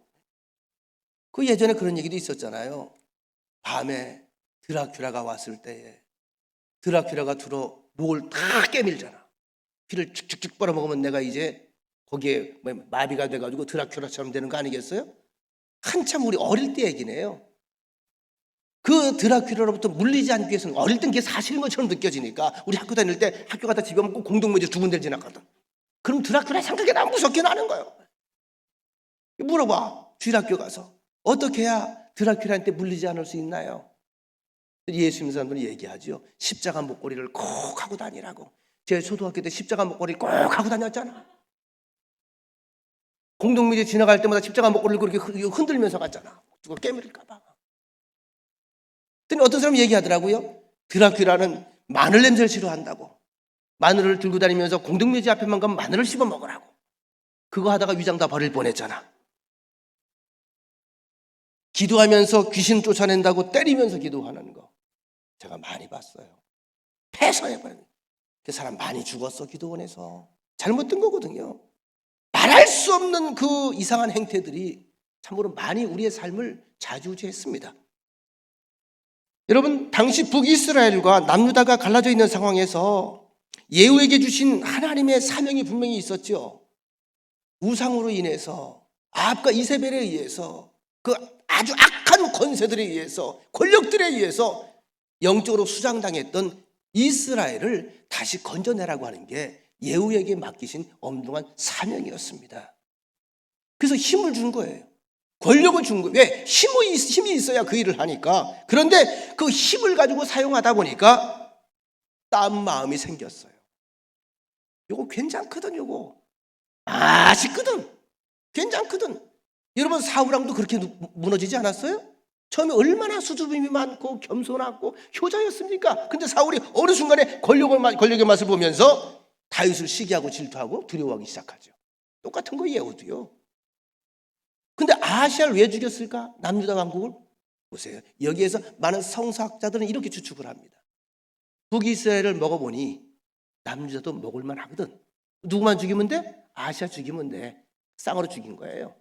그 예전에 그런 얘기도 있었잖아요. 밤에 드라큘라가 왔을 때에 드라큘라가 들어 목을 다 깨밀잖아. 피를 쭉쭉쭉 빨아먹으면 내가 이제 거기에 마비가 돼가지고 드라큘라처럼 되는 거 아니겠어요? 한참 우리 어릴 때 얘기네요. 그 드라큘라로부터 물리지 않기 위해서는 어릴 땐 그게 사실인 것처럼 느껴지니까 우리 학교 다닐 때 학교 가다 집에 오면 꼭 공동묘지 두 군데를 지났거든. 그럼 드라큘라 생각이 너무 무섭게 나는 거예요. 물어봐. 주일학교 가서 어떻게 해야 드라큘라한테 물리지 않을 수 있나요? 예수 믿는 사람들은 얘기하죠. 십자가 목걸이를 꼭 하고 다니라고. 제 초등학교 때 십자가 목걸이를 꼭 하고 다녔잖아. 공동묘지 지나갈 때마다 십자가 목걸이를 그렇게 흔들면서 갔잖아. 누가 깨물릴까 봐. 그랬더니 어떤 사람이 얘기하더라고요. 드라큘라는 마늘 냄새를 싫어한다고. 마늘을 들고 다니면서 공동묘지 앞에만 가면 마늘을 씹어 먹으라고. 그거 하다가 위장 다 버릴 뻔했잖아. 기도하면서 귀신 쫓아낸다고 때리면서 기도하는 거 제가 많이 봤어요. 패서해버려요. 그 사람 많이 죽었어. 기도원에서 잘못된 거거든요. 말할 수 없는 그 이상한 행태들이 참으로 많이 우리의 삶을 좌지우지했습니다. 여러분, 당시 북이스라엘과 남유다가 갈라져 있는 상황에서 예후에게 주신 하나님의 사명이 분명히 있었죠. 우상으로 인해서 아합과 이세벨에 의해서 그 아주 악한 권세들에 의해서 권력들에 의해서 영적으로 수장당했던 이스라엘을 다시 건져내라고 하는 게 예후에게 맡기신 엄중한 사명이었습니다. 그래서 힘을 준 거예요. 권력을 준 거예요. 왜? 힘이 있어야 그 일을 하니까. 그런데 그 힘을 가지고 사용하다 보니까 딴 마음이 생겼어요. 요거 괜찮거든. 요거 맛있거든. 괜찮거든. 여러분, 사울왕도 그렇게 무너지지 않았어요? 처음에 얼마나 수줍음이 많고 겸손하고 효자였습니까? 근데 사울이 어느 순간에 권력의 맛을 보면서 다윗을 시기하고 질투하고 두려워하기 시작하죠. 똑같은 거 예후도요. 근데 아하시아를 왜 죽였을까? 남유다 왕국을 보세요. 여기에서 많은 성서학자들은 이렇게 추측을 합니다. 북이스라엘을 먹어보니 남유다도 먹을만 하거든. 누구만 죽이면 돼? 아하시아 죽이면 돼. 쌍으로 죽인 거예요.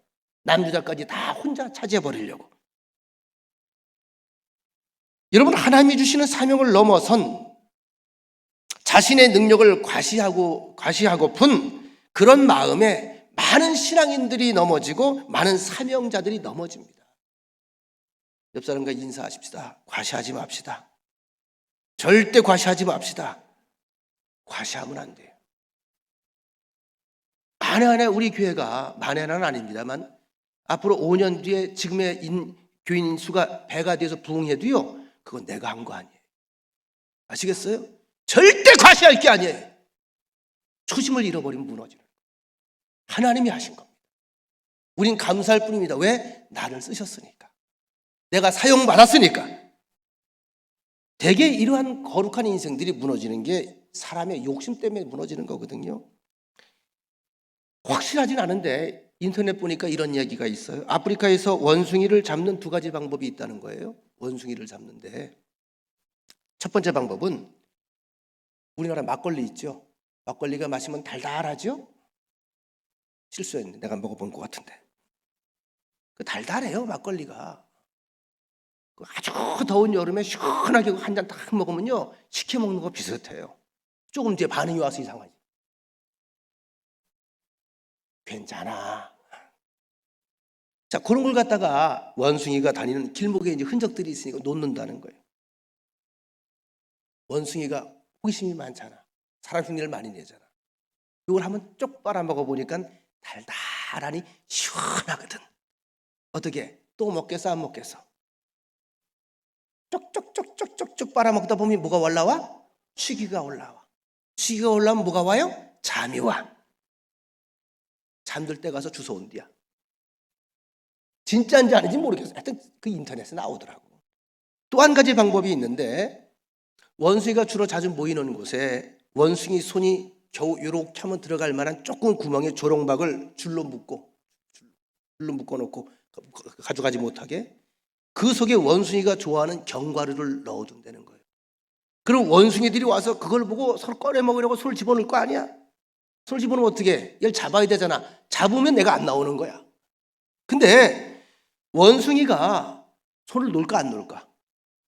남유다까지 다 혼자 차지해버리려고. 여러분, 하나님이 주시는 사명을 넘어선 자신의 능력을 과시하고픈 그런 마음에 많은 신앙인들이 넘어지고 많은 사명자들이 넘어집니다. 옆 사람과 인사하십시다. 과시하지 맙시다. 절대 과시하지 맙시다. 과시하면 안 돼요. 만에 하나 우리 교회가, 만에 하나는 아닙니다만 앞으로 5년 뒤에 지금의 교인 수가 배가 돼서 부흥해도요, 그건 내가 한 거 아니에요. 아시겠어요? 절대 과시할 게 아니에요. 초심을 잃어버리면 무너지는 거예요. 하나님이 하신 겁니다. 우린 감사할 뿐입니다. 왜? 나를 쓰셨으니까. 내가 사용받았으니까. 대개 이러한 거룩한 인생들이 무너지는 게 사람의 욕심 때문에 무너지는 거거든요. 확실하진 않은데 인터넷 보니까 이런 이야기가 있어요. 아프리카에서 원숭이를 잡는 두 가지 방법이 있다는 거예요. 원숭이를 잡는데 첫 번째 방법은 우리나라 막걸리 있죠. 막걸리가 마시면 달달하죠. 실수했네. 내가 먹어본 것 같은데. 그 달달해요, 막걸리가. 아주 더운 여름에 시원하게 한 잔 딱 먹으면요, 식혜 먹는 거 비슷해요. 조금 뒤에 반응이 와서 이상하지. 괜찮아. 자, 그런 걸 갖다가 원숭이가 다니는 길목에 이제 흔적들이 있으니까 놓는다는 거예요. 원숭이가 호기심이 많잖아. 사람 흉내를 많이 내잖아. 이걸 한번 쪽 빨아먹어 보니까 달달하니 시원하거든. 어떻게? 또 먹겠어, 안 먹겠어? 쪽쪽쪽쪽쪽쪽 빨아먹다 보면 뭐가 올라와? 취기가 올라와. 취기가 올라오면 뭐가 와요? 잠이 와. 잠들 때 가서 주워온디야. 진짜인지 아닌지 모르겠어요. 하여튼 그 인터넷에 나오더라고. 또 한 가지 방법이 있는데 원숭이가 주로 자주 모이는 곳에 원숭이 손이 겨우 이렇게 하면 들어갈 만한 조금 구멍에 조롱박을 줄로 묶어놓고 가져가지 못하게 그 속에 원숭이가 좋아하는 견과류를 넣어준다는 거예요. 그럼 원숭이들이 와서 그걸 보고 서로 꺼내 먹으려고 손을 집어넣을 거 아니야? 손을 집어넣으면 어떻게 해? 얘를 잡아야 되잖아. 잡으면 내가 안 나오는 거야. 근데 원숭이가 손을 놓을까 안 놓을까?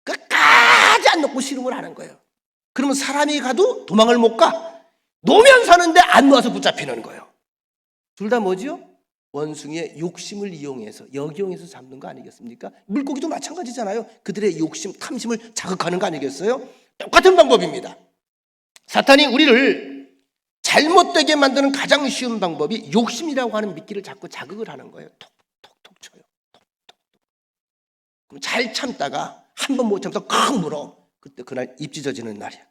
끝까지 안 놓고 씨름을 하는 거예요. 그러면 사람이 가도 도망을 못 가. 놓으면 사는데 안 놓아서 붙잡히는 거예요. 둘 다 뭐지요? 원숭이의 욕심을 이용해서 역이용해서 잡는 거 아니겠습니까? 물고기도 마찬가지잖아요. 그들의 욕심, 탐심을 자극하는 거 아니겠어요? 똑같은 방법입니다. 사탄이 우리를 잘못되게 만드는 가장 쉬운 방법이 욕심이라고 하는 미끼를 자꾸 자극을 하는 거예요. 톡톡톡 쳐요. 톡톡톡. 그럼 잘 참다가 한 번 못 참아서 콱 물어. 그때 그날 입 찢어지는 날이야.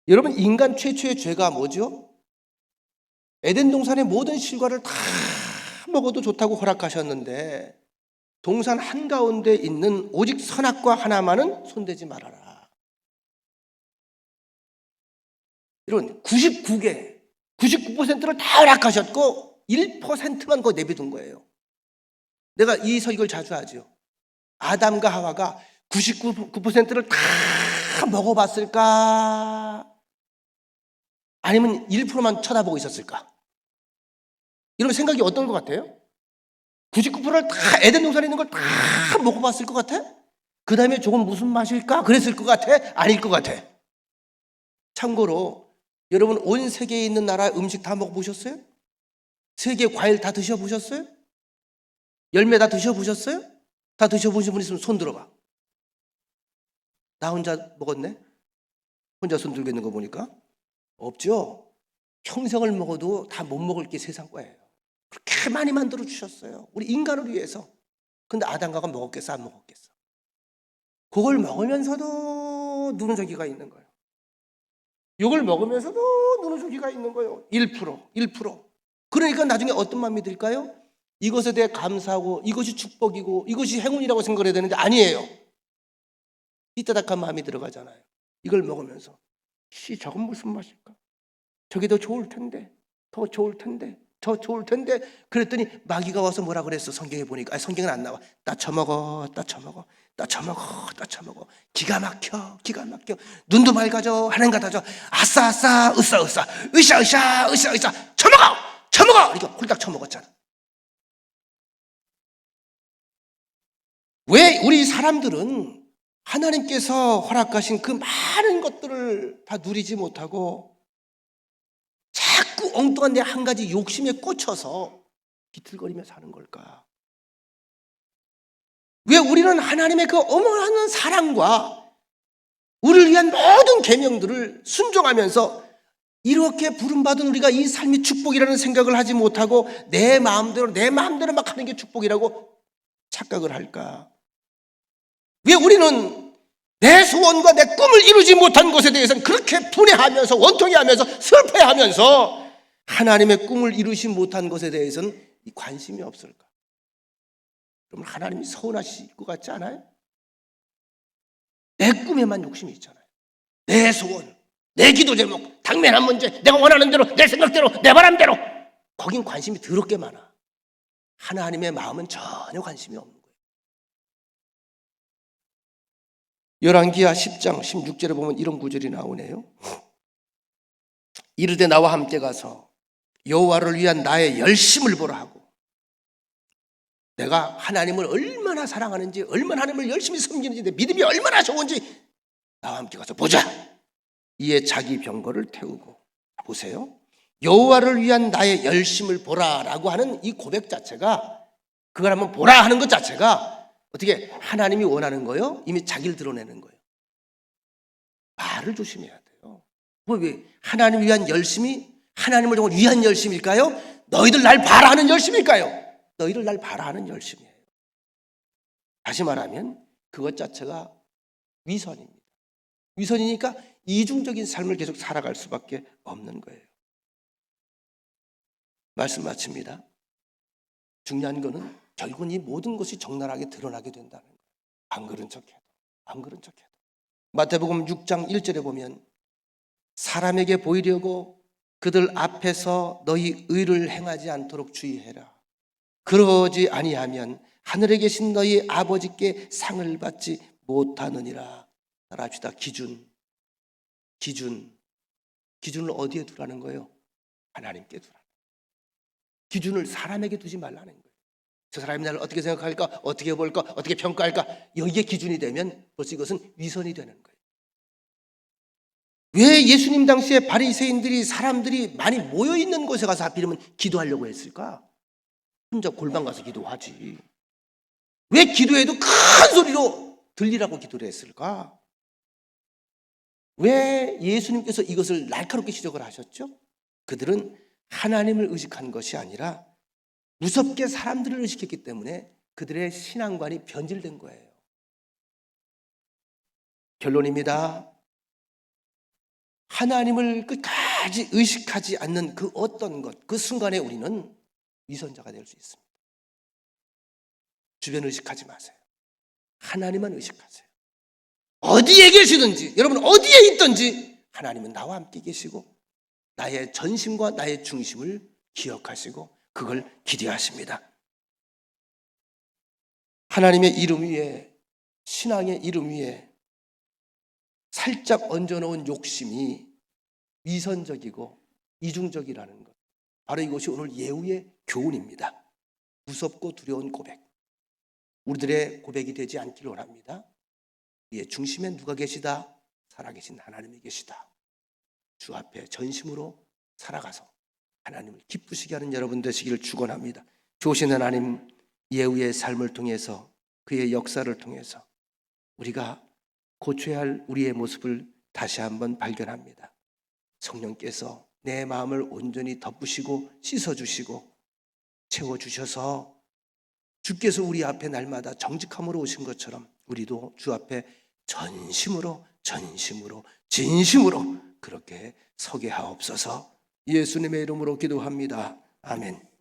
여러분, 인간 최초의 죄가 뭐죠? 에덴 동산의 모든 실과를 다 먹어도 좋다고 허락하셨는데 동산 한가운데 있는 오직 선악과 하나만은 손대지 말아라. 이런 99%를 다 허락하셨고 1%만 그거 내비둔 거예요. 내가 이 설교를 자주 하죠. 아담과 하와가 99%를 다 먹어봤을까? 아니면 1%만 쳐다보고 있었을까? 여러분 생각이 어떤 것 같아요? 99%를 다 에덴 동산에 있는 걸 다 먹어봤을 것 같아? 그 다음에 조금 무슨 맛일까? 그랬을 것 같아? 아닐 것 같아? 참고로 여러분 온 세계에 있는 나라 음식 다 먹어보셨어요? 세계 과일 다 드셔보셨어요? 열매 다 드셔보셨어요? 다 드셔보신 분 있으면 손 들어봐. 나 혼자 먹었네? 혼자 손 들고 있는 거 보니까 없죠? 평생을 먹어도 다 못 먹을 게 세상 거예요. 그렇게 많이 만들어 주셨어요. 우리 인간을 위해서. 근데 아담과 하와 먹었겠어? 안 먹었겠어? 그걸 먹으면서도 누는 저기가 있는 거예요. 이걸 먹으면서도 누는 저기가 있는 거예요. 1%. 그러니까 나중에 어떤 마음이 들까요? 이것에 대해 감사하고 이것이 축복이고 이것이 행운이라고 생각을 해야 되는데 아니에요. 삐딱한 마음이 들어가잖아요. 이걸 먹으면서 저건 무슨 맛일까? 저게 더 좋을 텐데, 더 좋을 텐데, 더 좋을 텐데. 그랬더니 마귀가 와서 뭐라 그랬어? 성경에 보니까 성경은 안 나와. 따쳐먹어. 기가 막혀. 눈도 맑아져. 하는 거다죠. 아싸 으쌰. 쳐먹어. 이렇게 홀딱 쳐먹었잖아. 왜 우리 사람들은 하나님께서 허락하신 그 많은 것들을 다 누리지 못하고 자꾸 엉뚱한 내 한 가지 욕심에 꽂혀서 비틀거리며 사는 걸까? 왜 우리는 하나님의 그 어마어마한 사랑과 우리를 위한 모든 계명들을 순종하면서 이렇게 부름받은 우리가 이 삶이 축복이라는 생각을 하지 못하고 내 마음대로 막 하는 게 축복이라고 착각을 할까? 왜 우리는 내 소원과 내 꿈을 이루지 못한 것에 대해서는 그렇게 분해하면서 원통해하면서 슬퍼해하면서 하나님의 꿈을 이루지 못한 것에 대해서는 관심이 없을까? 그러면 하나님이 서운하실 것 같지 않아요? 내 꿈에만 욕심이 있잖아요. 내 소원, 내 기도 제목, 당면한 문제, 내가 원하는 대로, 내 생각대로, 내 바람대로. 거긴 관심이 더럽게 많아. 하나님의 마음은 전혀 관심이 없는 거예요. 열왕기하 10장 16절에 보면 이런 구절이 나오네요. 이르되 나와 함께 가서 여호와를 위한 나의 열심을 보라 하고, 내가 하나님을 얼마나 사랑하는지, 얼마나 하나님을 열심히 섬기는지, 내 믿음이 얼마나 좋은지 나와 함께 가서 보자. 이에 자기 병거를 태우고, 보세요, 여호와를 위한 나의 열심을 보라라고 하는 이 고백 자체가, 그걸 한번 보라 하는 것 자체가 어떻게 하나님이 원하는 거예요? 이미 자기를 드러내는 거예요. 말을 조심해야 돼요. 왜 하나님을 위한 열심이 하나님을 정말 위한 열심일까요? 너희들 날 봐라 하는 열심일까요? 너희들 날 봐라 하는 열심이에요. 다시 말하면 그것 자체가 위선입니다. 위선이니까 이중적인 삶을 계속 살아갈 수밖에 없는 거예요. 말씀 마칩니다. 중요한 거는 결국은 이 모든 것이 적나라하게 드러나게 된다는 거예요. 안 그런 척해도. 마태복음 6장 1절에 보면 사람에게 보이려고 그들 앞에서 너희 의를 행하지 않도록 주의해라. 그러지 아니하면 하늘에 계신 너희 아버지께 상을 받지 못하느니라. 따라합시다. 기준을 어디에 두라는 거예요? 하나님께 두라. 기준을 사람에게 두지 말라는 거예요. 저 사람이 나를 어떻게 생각할까? 어떻게 볼까? 어떻게 평가할까? 여기에 기준이 되면 벌써 이것은 위선이 되는 거예요. 왜 예수님 당시에 바리새인들이 사람들이 많이 모여있는 곳에 가서 하필이면 기도하려고 했을까? 혼자 골방 가서 기도하지. 왜 기도해도 큰 소리로 들리라고 기도를 했을까? 왜 예수님께서 이것을 날카롭게 지적을 하셨죠? 그들은 하나님을 의식한 것이 아니라 무섭게 사람들을 의식했기 때문에 그들의 신앙관이 변질된 거예요. 결론입니다. 하나님을 끝까지 의식하지 않는 그 어떤 것, 그 순간에 우리는 위선자가 될 수 있습니다. 주변 의식하지 마세요. 하나님만 의식하세요. 어디에 계시든지, 여러분 어디에 있든지 하나님은 나와 함께 계시고 나의 전심과 나의 중심을 기억하시고 그걸 기대하십니다. 하나님의 이름 위에, 신앙의 이름 위에 살짝 얹어놓은 욕심이 위선적이고 이중적이라는 것, 바로 이것이 오늘 예후의 교훈입니다. 무섭고 두려운 고백, 우리들의 고백이 되지 않기를 원합니다. 우리의 중심에 누가 계시다? 살아계신 하나님이 계시다. 주 앞에 전심으로 살아가서 하나님을 기쁘시게 하는 여러분 되시기를 축원합니다. 좋으신 하나님, 예후의 삶을 통해서, 그의 역사를 통해서 우리가 고쳐야 할 우리의 모습을 다시 한번 발견합니다. 성령께서 내 마음을 온전히 덮으시고 씻어주시고 채워주셔서 주께서 우리 앞에 날마다 정직함으로 오신 것처럼 우리도 주 앞에 전심으로 진심으로 그렇게 서게 하옵소서. 예수님의 이름으로 기도합니다. 아멘.